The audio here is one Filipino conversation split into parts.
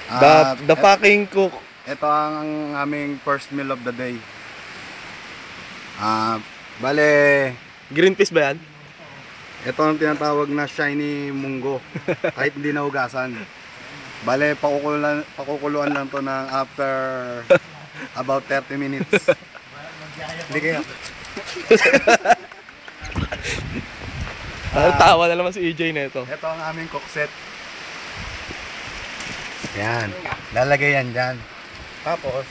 The fucking cook. Ito ang aming first meal of the day. Bale, Green peas ba yan? ito ang tinatawag na shiny munggo. Kahit hindi nahugasan. Bale, pakukuluan lang to ng after about 30 minutes. Hindi kaya. Tawa na naman si EJ na ito. Ito ang aming cook set. Yan. Lalagay yan dyan. Tapos,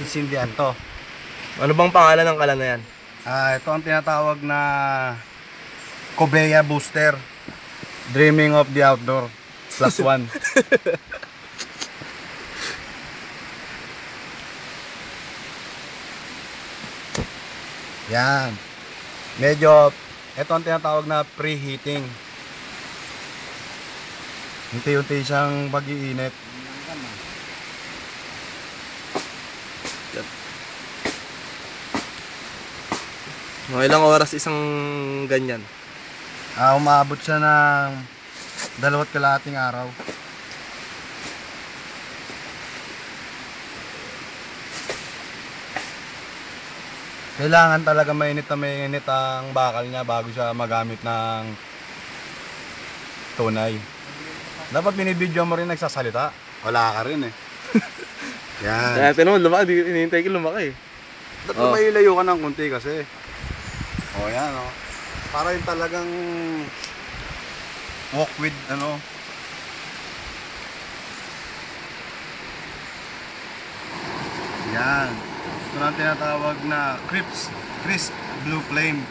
isindihan to. Ano bang pangalan ng kalan na yan? Ito ang tinatawag na Cobeya Booster. Dreaming of the outdoor. +1. Yan. Medyo, ito ang tinatawag na preheating. Unti-unti siyang pag-iinit. Mga ilang oras isang ganyan? Umabot siya ng 2 kalahating araw. Kailangan talaga mainit ang bakal niya bago siya magamit ng tunay. Dapat binibidyo mo rin nagsasalita. Wala ka rin eh. Yan. Kaya tinawag lumaki, hinihintay ko lumaki. Dapat may ilayo ka ng kunti kasi. Yan Para yung talagang walk with Yan. Ito na tinatawag na crisp blue flame.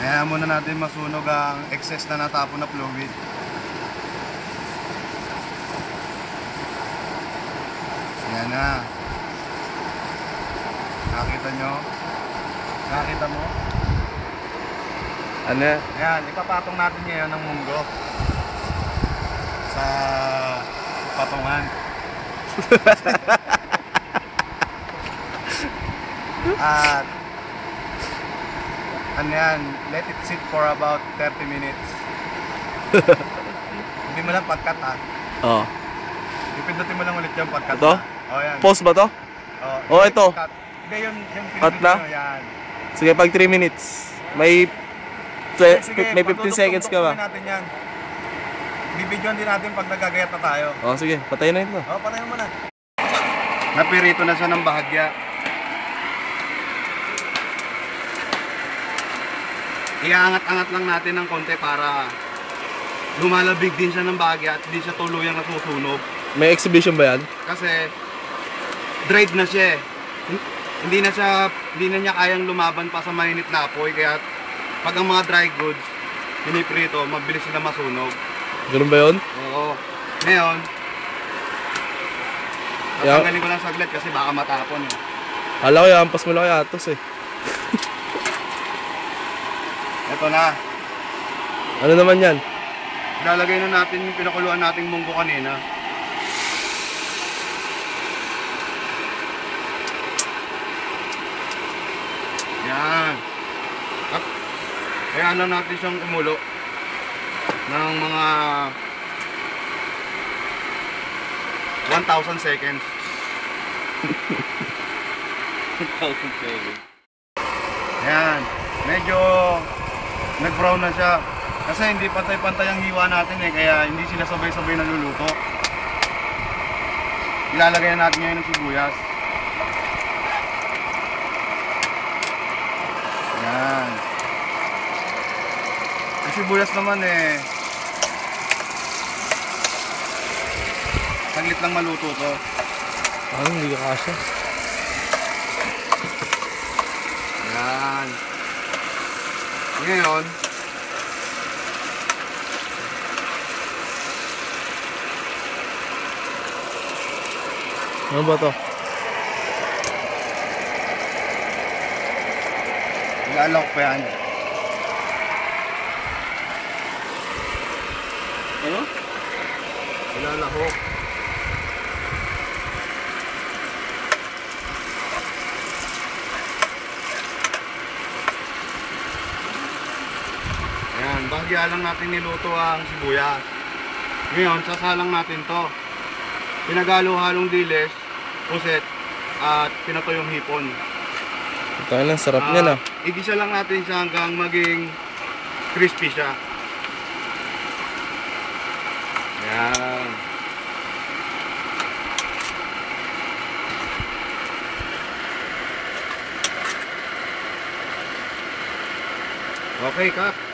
Kaya muna natin masunog ang excess na natapon na fluid. Yan na. Nakita nyo? Nakita mo? Ano? Ayan, ipapatong natin ngayon ng munggo sa patungan. At ano yan, let it sit for about 30 minutes. Hindi mo lang pagkat Oo. Ipindutin mo lang ulit yung pagkat. Ito? Yan. Pause ba to? Ito. Hindi, yung Cut na? yan. Sige, pag 3 minutes. May 15 seconds ka ba? Natin yan. Bibidyoan din natin pag nagagayat na tayo. Sige, patayin na ito. Patayin mo na. Napirito na siya ng bahagya. Iaangat-angat lang natin ng konti para lumalabig din siya ng bahagya at hindi siya tuluyang nasusunog. May exhibition ba yan? Kasi dried na siya eh. Hindi na niya kayang lumaban pa sa mainit na apoy, kaya pag ang mga dry goods piniprito, mabilis sila masunog. Ganun ba yun? Oo. Ngayon, tatanggalin ko lang saglit kasi baka matapon eh. Kala ko yampas mo lang kay Atos eh. Ito na. Ano naman yan? Lalagay na natin yung pinakuluan nating munggo kanina. Yan. Kaya lang natin siyang kumulo ng mga 1,000 seconds. 1,000 seconds. Ayan. Medyo nag-brown na siya. Kasi hindi pantay-pantay ang hiwa natin eh. Kaya hindi sila sabay-sabay naluluto. Ilalagay na natin ngayon ng sibuyas. Ayan. Ang sibuyas naman eh, saglit lang maluto to. Hindi ka kasya. Ayan. Ngayon, ano ba to? ilalok pa yan. Ano? Ilalahok. bahagya lang natin niluto ang sibuyas. Ngayon, sasalang natin to. Pinagalo-halong dilis, puset, at pinatuyong hipon. Ito na, sarap niya na. Igisa lang natin siya hanggang maging crispy siya. Yan. Okay, Kap.